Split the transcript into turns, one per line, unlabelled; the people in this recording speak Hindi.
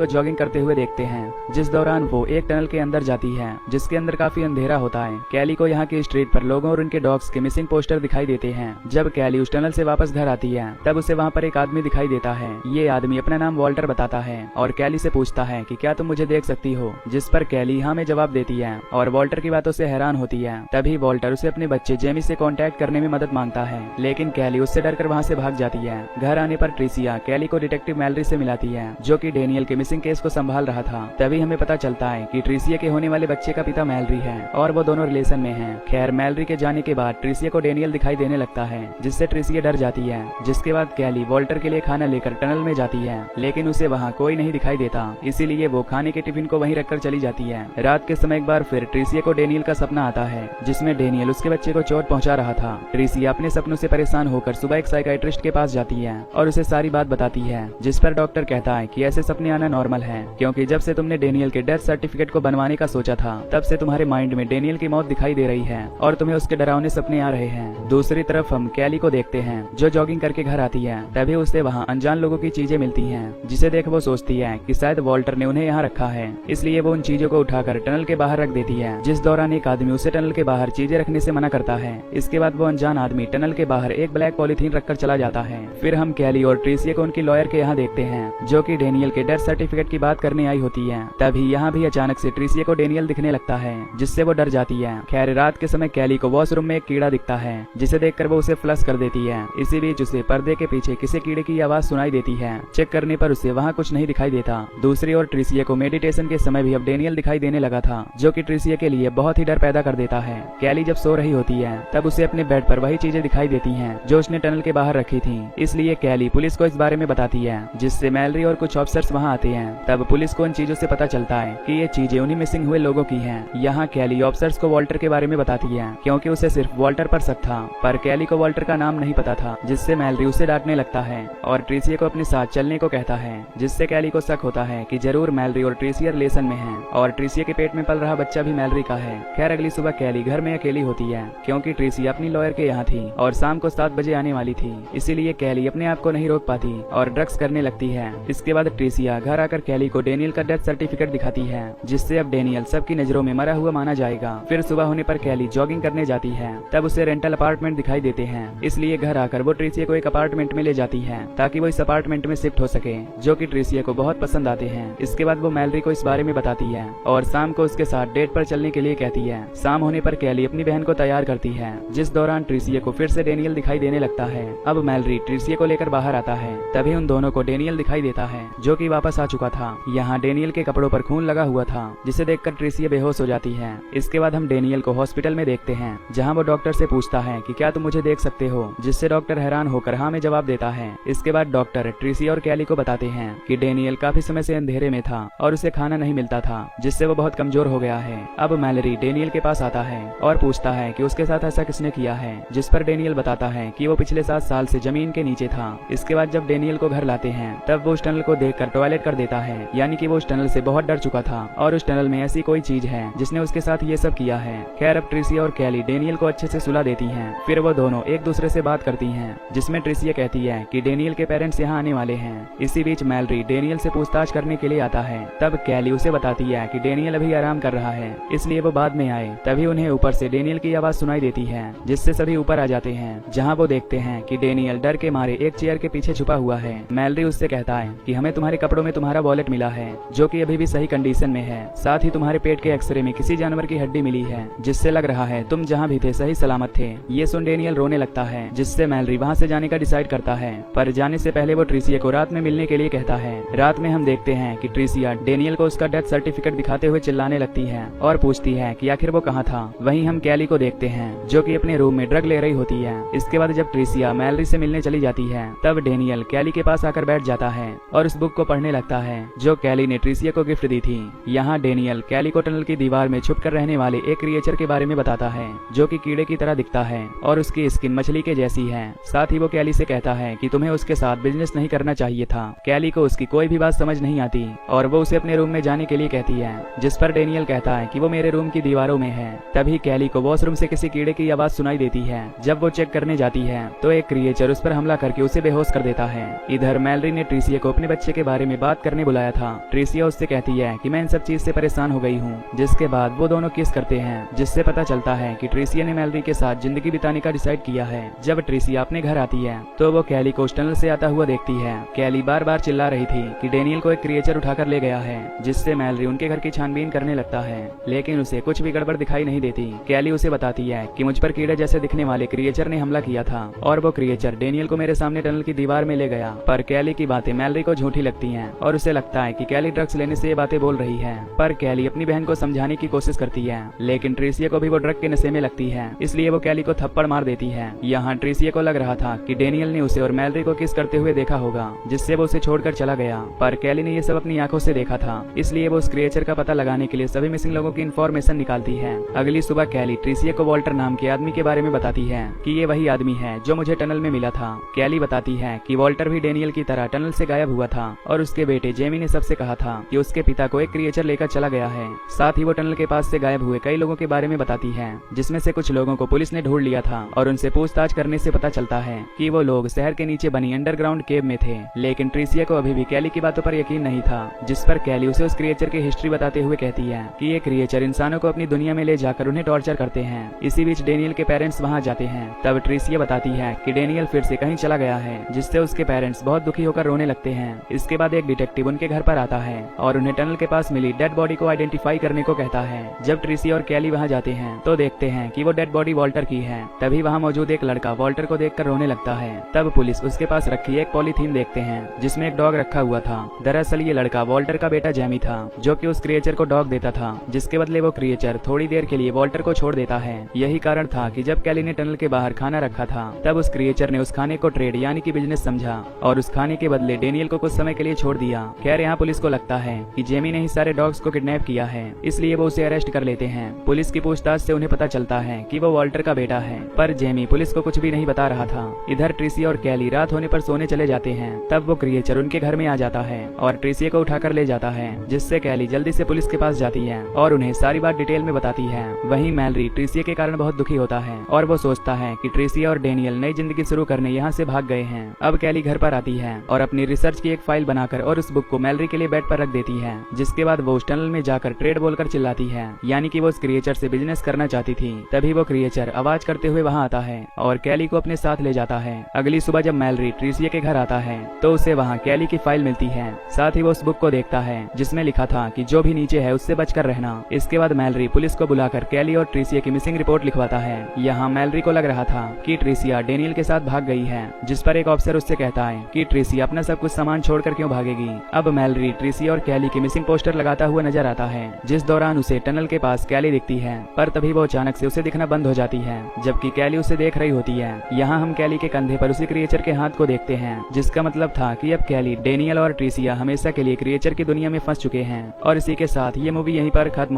को जॉगिंग करते हुए देखते हैं, जिस दौरान वो एक टनल के अंदर जाती है जिसके अंदर काफी अंधेरा होता है। कैली को यहाँ की स्ट्रीट पर लोगों और उनके डॉग्स के मिसिंग पोस्टर दिखाई देते हैं। जब कैली उस टनल से वापस घर आती है तब उसे वहाँ पर एक आदमी दिखाई देता है। ये आदमी अपना नाम वॉल्टर बताता है और कैली से पूछता है कि क्या तुम मुझे देख सकती हो, जिस पर कैली हाँ में जवाब देती है और वॉल्टर की बातों से हैरान होती है। तभी वॉल्टर उसे अपने बच्चे जेमी से कांटेक्ट करने में मदद मांगता है, लेकिन कैली उससे डरकर वहाँ से भाग जाती है। घर आने पर ट्रिसिया कैली को डिटेक्टिव मैलरी से मिलाती है, जो कि डेनियल के मिसिंग केस को संभाल रहा था। तभी हमें पता चलता है कि ट्रिसिया के होने वाले बच्चे का पिता मैलरी है और वो दोनों रिलेशन में हैं। खैर, मैलरी के जाने के बाद ट्रिसिया को डेनियल दिखाई देने लगता है, जिससे ट्रिसिया डर जाती है। जिसके बाद कैली वॉल्टर के लिए खाना लेकर टनल में जाती है, लेकिन उसे वहाँ कोई नहीं दिखाई देता, इसीलिए वो खाने के टिफिन को वहीं रखकर चली जाती है। रात के समय एक बार फिर ट्रिसिया को डेनियल का सपना आता है, जिसमें डेनियल उसके बच्चे को चोट पहुंचा रहा था। ट्रिसिया अपने सपनों से परेशान होकर सुबह एक साइकियाट्रिस्ट के पास जाती है और उसे सारी बात बताती है, जिस पर डॉक्टर कहता है कि ऐसे सपने आना नॉर्मल है, क्योंकि जब से तुमने डेनियल के डेथ सर्टिफिकेट को बनवाने का सोचा था तब से तुम्हारे माइंड में डेनियल की मौत दिखाई दे रही है और तुम्हें उसके डरावने सपने आ रहे हैं। दूसरी तरफ हम कैली को देखते हैं, जो जॉगिंग करके घर आती है। तभी उसे वहाँ अनजान लोगों की चीजें मिलती हैं, जिसे देख वो सोचती है कि शायद वॉल्टर ने उन्हें यहाँ रखा है, इसलिए वो उन चीजों को उठाकर टनल के बाहर रख देती है। जिस दौरान एक आदमी उसे टनल के बाहर चीजें रखने से मना करता है। इसके बाद वो अनजान आदमी टनल के बाहर एक ब्लैक पॉलीथीन रखकर चला जाता है। फिर हम कैली और ट्रिसिया को उनकी लॉयर के यहाँ देखते हैं, जो कि डेनियल के डेथ सर्टिफिकेट की बात करने आई होती है। तभी यहाँ भी अचानक से ट्रिसिया को डेनियल दिखने लगता है, जिससे वो डर जाती है। खैर, रात के समय कैली को वॉशरूम में एक कीड़ा दिखता है, जिसे देखकर वो उसे फ्लश कर देती है। इसी बीच उसे पर्दे के पीछे किसी कीड़े की आवाज सुनाई देती है। चेक करने पर उसे वहाँ कुछ नहीं दिखाई देता। दूसरी ओर ट्रिसिया को मेडिटेशन के समय भी अब डेनियल दिखाई देने लगा था, जो कि ट्रिसिया के लिए बहुत ही डर पैदा कर देता है। कैली जब सो रही होती है तब उसे अपने बेड पर वही चीजें दिखाई देती हैं जो उसने टनल के बाहर रखी थी, इसलिए कैली पुलिस को इस बारे में बताती है, जिससे मैलरी और कुछ ऑफिसर्स वहाँ आते हैं। तब पुलिस को इन चीजों से पता चलता है कि ये चीजें उन्हीं मिसिंग हुए लोगों की हैं। यहाँ कैली ऑफिसर्स को वॉल्टर के बारे में बताती है, क्योंकि उसे सिर्फ वॉल्टर पर शक था, पर कैली को वॉल्टर का नाम नहीं पता था, जिससे मैलरी उसे डांटने लगता है और ट्रिसिया को अपने साथ चलने को कहता है, जिससे कैली को शक होता है कि जरूर मैलरी और ट्रिसिया रिलेशन में है और ट्रिसिया के पेट में पल रहा बच्चा भी मैलरी का है। खैर, अगली सुबह कैली घर में अकेली होती है, क्योंकि ट्रिसिया अपनी लॉयर के यहाँ थी और शाम को 7 बजे आने वाली थी, इसीलिए कैली अपने आप को नहीं रोक पाती और ड्रग्स करने लगती है। इसके बाद ट्रिसिया घर आकर कैली को डेनियल का डेथ सर्टिफिकेट दिखाती है, जिससे अब डेनियल सबकी नजरों में मरा हुआ माना जाएगा। फिर सुबह होने पर कैली जॉगिंग करने जाती है, तब उसे रेंटल अपार्टमेंट दिखाई देते हैं, इसलिए घर आकर वो ट्रिसिया को एक अपार्टमेंट में ले जाती है ताकि वो इस अपार्टमेंट में शिफ्ट हो सके, जो कि ट्रिसिया को बहुत पसंद आते हैं। इसके बाद वो मैलरी को इस बारे में बताती है और शाम को उसके साथ डेट पर चलने के लिए कहती है। शाम होने पर कैली अपनी बहन को तैयार करती है, जिस दौरान ट्रिसिया को फिर से डेनियल दिखाई देने लगता है। अब मैलरी ट्रिसिया को लेकर बाहर आता है, तभी उन दोनों को डेनियल दिखाई देता है, जो कि वापस आ चुका था। यहाँ डेनियल के कपड़ों पर खून लगा हुआ था, जिसे देखकर ट्रिसिया बेहोश हो जाती है। इसके बाद हम डेनियल को हॉस्पिटल में देखते हैं, जहाँ वो डॉक्टर से पूछता है कि क्या तुम मुझे देख सकते हो, जिससे डॉक्टर हैरान होकर हाँ में जवाब देता है। इसके बाद डॉक्टर ट्रिसिया और कैली को बताते हैं कि डेनियल काफी समय से अंधेरे में था और उसे खाना नहीं मिलता था, जिससे वो बहुत कमजोर हो गया है। अब मैलरी डेनियल के पास आता है और पूछता है कि उसके साथ ऐसा किसने किया है, जिस पर डेनियल बताता है कि वो पिछले 7 साल से जमीन के नीचे था। इसके बाद जब डेनियल को घर लाते हैं तब वो उस टनल को देखकर टॉयलेट कर देता है, यानी कि वो उस टनल से बहुत डर चुका था और उस टनल में ऐसी कोई चीज है जिसने उसके साथ ये सब किया है। खैर, अब ट्रिसिया और कैली डेनियल को अच्छे से सुला देती हैं। फिर वो दोनों एक दूसरे से बात करती हैं, जिसमें ट्रिसिया कहती है कि डेनियल के पेरेंट्स यहाँ आने वाले हैं। इसी बीच मैलरी डेनियल से पूछताछ करने के लिए आता है। तब कैली उसे बताती है कि डेनियल अभी आराम कर रहा है, इसलिए वो बाद में आए। तभी उन्हें ऊपर से डेनियल की आवाज सुनाई देती है, जिससे सभी ऊपर आ जाते हैं, जहाँ वो देखते हैं कि डेनियल डर के मारे एक चेयर के पीछे छुपा हुआ है। मैलरी उससे कहता है कि हमें तुम्हारे कपड़ों में तुम्हारा वॉलेट मिला है, जो कि अभी भी सही कंडीशन में है। साथ ही तुम्हारे पेट के एक्सरे में किसी जानवर की हड्डी मिली है, जिससे लग रहा है तुम जहाँ भी थे सही सलामत थे। ये सुन डेनियल रोने लगता है, जिससे मैलरी वहाँ से जाने का डिसाइड करता है, पर जाने से पहले वो ट्रिसिया को रात में मिलने के लिए कहता है। रात में हम देखते हैं कि ट्रिसिया डेनियल को उसका डेथ सर्टिफिकेट दिखाते हुए चिल्लाने लगती है और पूछती है कि आखिर वो कहाँ था। वहीं हम कैली को देखते हैं, जो कि अपने रूम में ड्रग ले रही होती है। इसके बाद जब ट्रिसिया मैलरी से मिलने चली जाती है, तब डेनियल कैली के पास आकर बैठ जाता है और उस बुक को पढ़ने लगता है, जो कैली ने ट्रिसिया को गिफ्ट दी थी। यहाँ डेनियल कैली को टनल की दीवार में छुप कर रहने वाले एक क्रिएचर के बारे में बताता है, जो कि कीड़े की तरह दिखता है और उसकी स्किन मछली के जैसी है। साथ ही वो कैली से कहता है कि तुम्हें उसके साथ बिजनेस नहीं करना चाहिए था। कैली को उसकी कोई भी बात समझ नहीं आती और वो उसे अपने रूम में जाने के लिए कहती है, जिस पर डेनियल कहता है कि वो मेरे रूम की दीवारों में है। तभी कैली को वॉशरूम से किसी कीड़े की आवाज सुनाई देती है। जब वो चेक करने जाती है तो एक क्रिएचर उस पर हमला करके उसे बेहोश कर देता है। इधर मैलरी ने ट्रिसिया को अपने बच्चे के बारे में बात करने बुलाया था। ट्रिसिया उससे कहती है कि मैं इन सब चीज से परेशान हो गई हूँ, जिसके बाद वो दोनों किस करते हैं, जिससे पता चलता है कि ट्रिसिया ने मैलरी के साथ जिंदगी बिताने का डिसाइड किया है। जब ट्रिसिया अपने घर आती है तो वो कैली को उस टनल से आता हुआ देखती है। कैली बार बार चिल्ला रही थी कि डेनियल को एक क्रिएचर उठाकर ले गया है, जिससे मैलरी उनके घर की छानबीन करने लगता है, लेकिन उसे कुछ भी गड़बड़ दिखाई नहीं देती। कैली उसे बताती है कि मुझ पर कीड़े जैसे दिखने वाले क्रिएचर ने हमला किया था और वो क्रिएचर डेनियल को मेरे सामने टनल की दीवार में ले गया। पर कैली की बातें मैलरी को झूठी लगती हैं और उसे लगता है कि कैली ड्रग्स लेने से ये बातें बोल रही है। पर कैली अपनी बहन को समझाने की कोशिश करती है, लेकिन ट्रिसिया को भी वो ड्रग के नशे में लगती है, इसलिए वो कैली को थप्पड़ मार देती है। यहाँ ट्रिसिया को लग रहा था कि डेनियल ने उसे और मैलरी को किस करते हुए देखा होगा, जिससे वो उसे छोड़कर चला गया। पर कैली ने ये सब अपनी आंखों से देखा था, इसलिए वो उस क्रिएचर का पता लगाने के लिए सभी मिसिंग लोगों की इन्फॉर्मेशन निकालती है। अगली सुबह कैली ट्रिसिया को वॉल्टर नाम के आदमी के बारे में बताती है कि ये वही आदमी है जो मुझे टनल में मिला था। कैली बताती है कि वॉल्टर भी डेनियल की तरह टनल से गायब हुआ था और उसके बेटे जेमी ने सबसे कहा था कि उसके पिता को एक क्रिएचर लेकर चला गया है। साथ ही वो टनल के पास से गायब हुए कई लोगों के बारे में बताती है, जिसमें से कुछ लोगों को पुलिस ने ढूंढ लिया था और उनसे पूछताछ करने से पता चलता है कि वो लोग शहर के नीचे बनी अंडरग्राउंड केव में थे। लेकिन ट्रिसिया को अभी भी कैली की बातों पर यकीन नहीं था, जिस पर कैली उसे उस क्रिएचर की हिस्ट्री बताते हुए कहती है कि ये क्रिएचर इंसानों को अपनी दुनिया में ले जाकर उन्हें टॉर्चर करते हैं। इसी बीच डेनियल के पेरेंट्स वहां जाते हैं। तब ट्रिसिया बताती है कि डेनियल फिर से कहीं चला गया है, जिससे उसके पेरेंट्स बहुत दुखी होकर रोने लगते हैं। इसके बाद एक डिटेक्टिव उनके घर पर आता है और उन्हें टनल के पास मिली डेड बॉडी को आइडेंटिफाई करने को कहता है। जब ट्रिसिया और कैली वहां जाते हैं तो देखते हैं कि वो डेड बॉडी वॉल्टर की है। तभी वहां मौजूद एक लड़का वॉल्टर को देखकर रोने लगता है। तब पुलिस उसके पास रखी एक पॉलीथीन देखते हैं, जिसमें एक डॉग रखा हुआ था। दरअसल ये लड़का वॉल्टर का बेटा जेमी था, जो कि उस क्रिएचर को डॉग देता था, जिसके बदले वो क्रिएचर थोड़ी देर के लिए वॉल्टर को छोड़ देता है। यही कारण था कि जब कैली ने टनल के बाहर खाना रखा था, तब उस क्रिएचर ने उस खाने को ट्रेड यानी कि बिजनेस समझा और उस खाने के बदले डेनियल को कुछ समय के लिए छोड़ दिया। खैर यहाँ पुलिस को लगता है कि जेमी ने ही सारे डॉग्स को किडनैप किया है, इसलिए वो उसे अरेस्ट कर लेते हैं। पुलिस की पूछताछ से उन्हें पता चलता है कि वो वॉल्टर का बेटा है, पर जेमी पुलिस को कुछ भी नहीं बता रहा था। इधर ट्रिसिया और कैली रात होने पर सोने चले जाते हैं। तब वो क्रिएचर उनके घर में आ जाता है और ट्रिसिया को उठाकर ले जाता है, जिससे कैली जल्दी से पुलिस के पास जाती है और उन्हें सारी बात डिटेल में बताती है। वहीं मैलरी ट्रिसिया के कारण बहुत दुखी होता है और वो सोचता है कि ट्रिसिया और डेनियल नई जिंदगी शुरू करने यहाँ से भाग गए हैं। अब कैली घर पर आती है और अपनी रिसर्च की एक फाइल बनाकर और उस बुक को मैलरी के लिए बेड पर रख देती है, जिसके बाद वो उस टनल में जाकर ट्रेड बोलकर चिल्लाती है, यानी कि वो उस क्रिएचर से बिजनेस करना चाहती थी। तभी वो क्रिएचर आवाज करते हुए वहाँ आता है और कैली को अपने साथ ले जाता है। अगली सुबह जब मैलरी ट्रिसिया के घर आता है तो उसे वहाँ कैली की फाइल मिलती है। साथ ही वो उस बुक को देखता है जिसमें लिखा था कि जो भी नीचे है उससे बचकर रहना। इसके बाद मैलरी पुलिस को बुलाकर कैली और ट्रिसिया की मिसिंग रिपोर्ट लिखवाता है। यहाँ मैलरी को लग रहा था कि ट्रिसिया डेनियल के साथ भाग गई है, जिस पर एक ऑफिसर उससे कहता है कि ट्रिसिया अपना सब कुछ सामान छोड़कर क्यों भागेगी। अब मैलरी ट्रिसिया और कैली की मिसिंग पोस्टर लगाता हुआ नजर आता है, जिस दौरान उसे टनल के पास कैली दिखती है, पर तभी वो अचानक से उसे दिखना बंद हो जाती है, जबकि कैली उसे देख रही होती है। यहाँ हम कैली के कंधे पर उसी क्रिएचर के हाथ को देखते हैं, जिसका मतलब था कि अब कैली, डेनियल और ट्रिसिया हमेशा के लिए क्रिएचर की दुनिया में फंस चुके हैं। और इसी के साथ ये मूवी यहीं पर खत्म